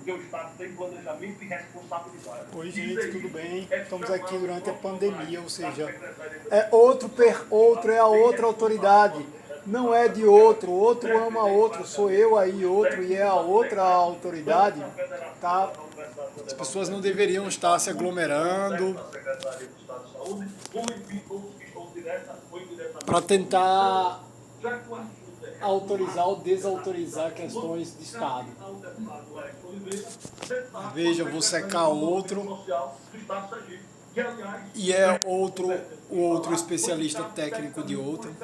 porque o Estado tem planejamento e responsabilidade. Oi, gente, tudo bem? Estamos aqui durante a pandemia, ou seja, outro é a outra autoridade, não é de outro, outro ama outro, sou eu aí, outro e é a outra autoridade, tá? As pessoas não deveriam estar se aglomerando para tentar autorizar ou desautorizar questões de Estado. Veja, vou secar outro e é o outro especialista técnico de outro.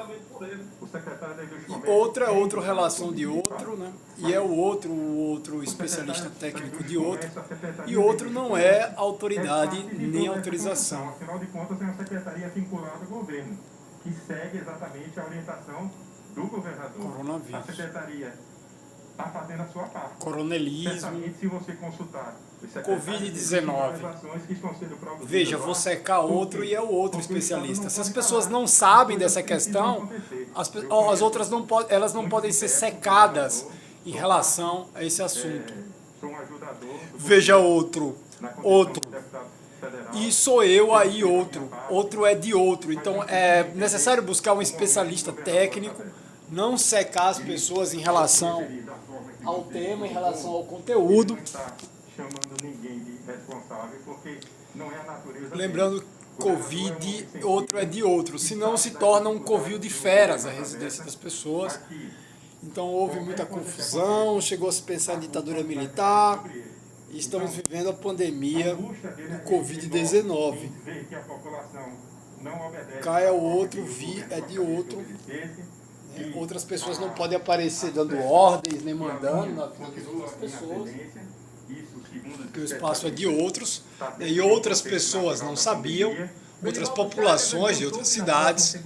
E outra é outra relação de outro, né? E é o outro especialista técnico de outro. E outro não é autoridade nem autorização. Afinal de contas, é uma secretaria vinculada ao governo, que segue exatamente a orientação do governador. Coronavírus. A secretaria está fazendo a sua parte. Coronelismo. Certamente, se você consultar Covid-19. Veja, vou secar outro e é o outro especialista. Se as pessoas não sabem dessa questão, as outras elas não podem ser secadas em relação a esse assunto. Veja outro. E sou eu aí outro. Outro é de outro. Então é necessário buscar um especialista técnico, não secar as pessoas em relação ao tema, em relação ao conteúdo. Lembrando que Covid, outro é de outro, senão se torna um covil de feras a residência das pessoas. Então houve muita confusão, chegou a se pensar em ditadura militar, e estamos vivendo a pandemia do Covid-19. Cá é o outro, é de outro. Outras pessoas não podem aparecer dando ordens, nem mandando na vida das outras pessoas, porque o espaço é de outros, e outras pessoas não sabiam, outras populações de outras cidades,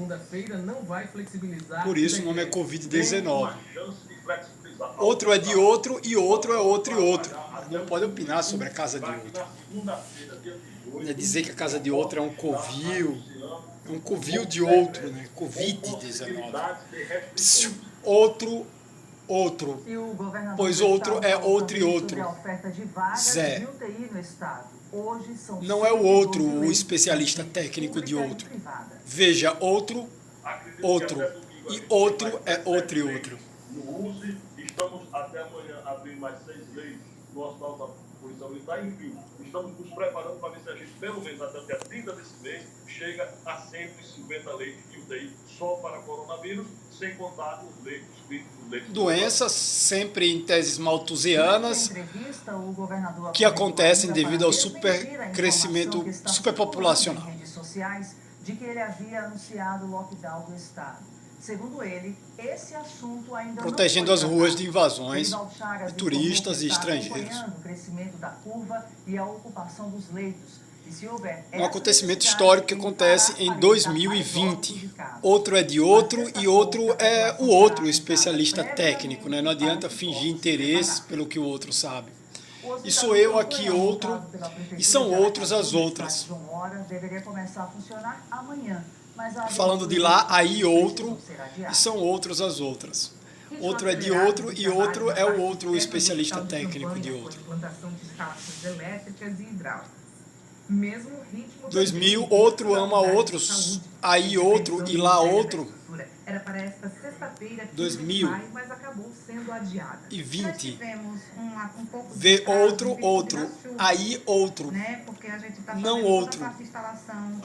por isso o nome é Covid-19. Outro é de outro e outro é outro e outro. Não pode opinar sobre a casa de outro. É dizer que a casa de outro é um covil de outro, né? Covid-19. Outro, pois outro é outro e outro. Zé. Não é o outro o especialista técnico de outro. Veja, outro. E outro é outro e outro. Estamos até amanhã abrindo mais 6 leitos no Hospital da Polícia Militar. Enfim, estamos nos preparando para ver se a gente, pelo menos até o dia 30 desse mês, chega a 150 leitos de UTI só para coronavírus, sem contar os leitos críticos. Doenças sempre em teses malthusianas que acontecem devido ao supercrescimento superpopulacional. De que ele havia anunciado o lockdown do Estado. Segundo ele, esse assunto ainda protegendo as ruas de invasões de turistas e estrangeiros. O crescimento da curva e a ocupação dos leitos. Um acontecimento histórico que acontece em 2020. Outro é de outro e outro é o outro especialista técnico, né? Não adianta fingir interesse pelo que o outro sabe. E sou eu aqui outro, e são outros as outras. Falando de lá, aí outro, e são outros as outras. Outro é de outro e outro é o outro especialista técnico de outro. 2000, outro ama outros, aí outro e lá outro. Era para esta sexta-feira, 2020. Vê outro, aí outro, não outro,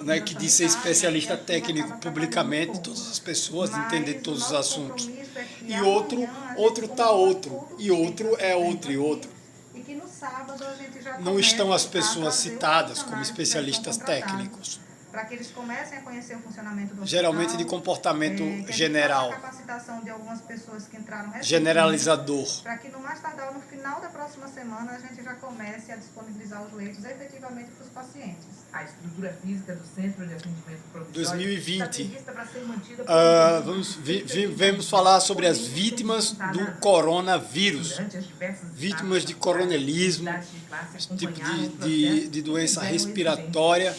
né, que diz ser especialista técnico publicamente, todas as pessoas, entender todos os assuntos. E outro tá outro, e outro é outro e outro. Não estão as pessoas citadas como especialistas técnicos. Para que eles comecem a conhecer o funcionamento do geralmente de comportamento general, a capacitação de algumas pessoas que entraram generalizador, para que no mais tardar no final da próxima semana a gente já comece a disponibilizar os leitos efetivamente para os pacientes. A estrutura física do Centro de Atendimento Provisório 2020. Vamos falar sobre as vítimas do coronavírus, vítimas de coronelismo, esse tipo de doença respiratória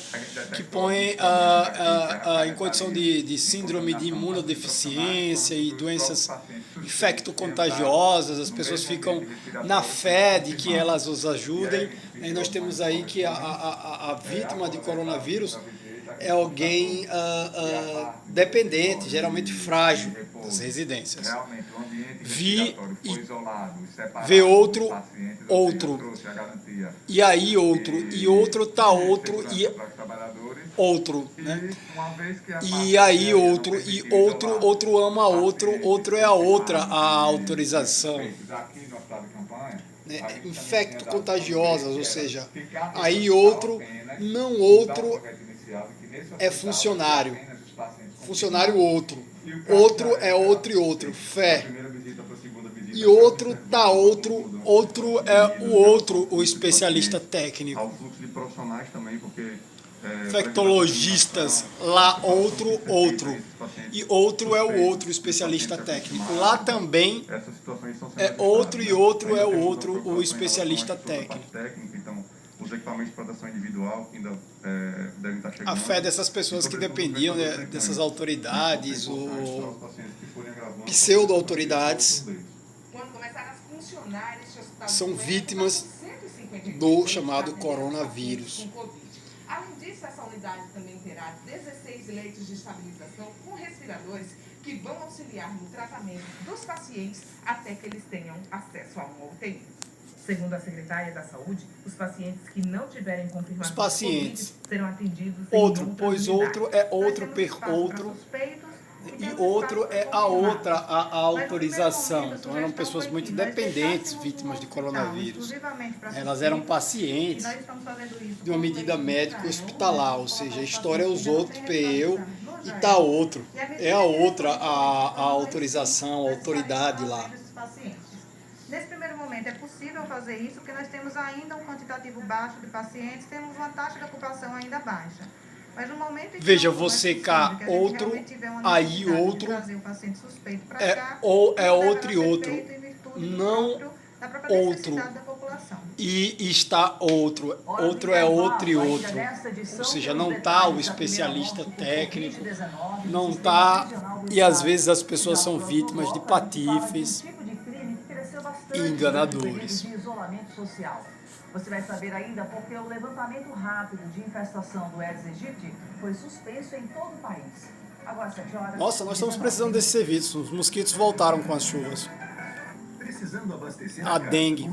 que põe também em condição de síndrome de imunodeficiência e doenças infecto-contagiosas, as pessoas ficam na fé de que elas os ajudem. E nós temos aí que a vítima de coronavírus é alguém dependente, geralmente frágil das residências. Vê outro, e aí outro tá outro, e outro, né? E aí outro ama outro é a outra a autorização. Né? Infecto-contagiosas, ou seja, aí outro é funcionário outro é outro e outro, fé. E outro tá outro é o outro, o especialista técnico. Infectologistas, lá outro. E outro é o outro, especialista técnico. Lá também é outro e outro é o outro, o especialista técnico. Os equipamentos de proteção individual que ainda devem estar chegando. A fé dessas pessoas que dependiam dessas autoridades, ou pseudo-autoridades, são vítimas do chamado coronavírus. Além disso, essa unidade também terá 16 leitos de estabilização com respiradores que vão auxiliar no tratamento dos pacientes até que eles tenham acesso a uma UTI. Segundo a secretária da Saúde, os pacientes que não tiverem confirmação COVID serão atendidos outro é outro per outro, e outro é a outra a autorização. Então eram pessoas muito dependentes, vítimas de coronavírus. Elas eram pacientes de uma medida médica hospitalar, ou seja, a história é os outros, eu, e tá outro. É a outra a autorização, a autoridade lá. Nesse primeiro momento é possível fazer isso porque nós temos ainda um quantitativo baixo de pacientes, temos uma taxa de ocupação ainda baixa. Mas no momento em que veja, você cá outro, aí outro, é outro e outro, não outro. E está outro é outro e outro. Ou seja, não está o especialista técnico, não está, e às vezes as pessoas são vítimas de patifes e enganadores. Você vai saber ainda porque o levantamento rápido de infestação do Aedes aegypti foi suspenso em todo o país. Agora, 7 horas... Nossa, nós estamos precisando desse serviço. Os mosquitos voltaram com as chuvas. A dengue.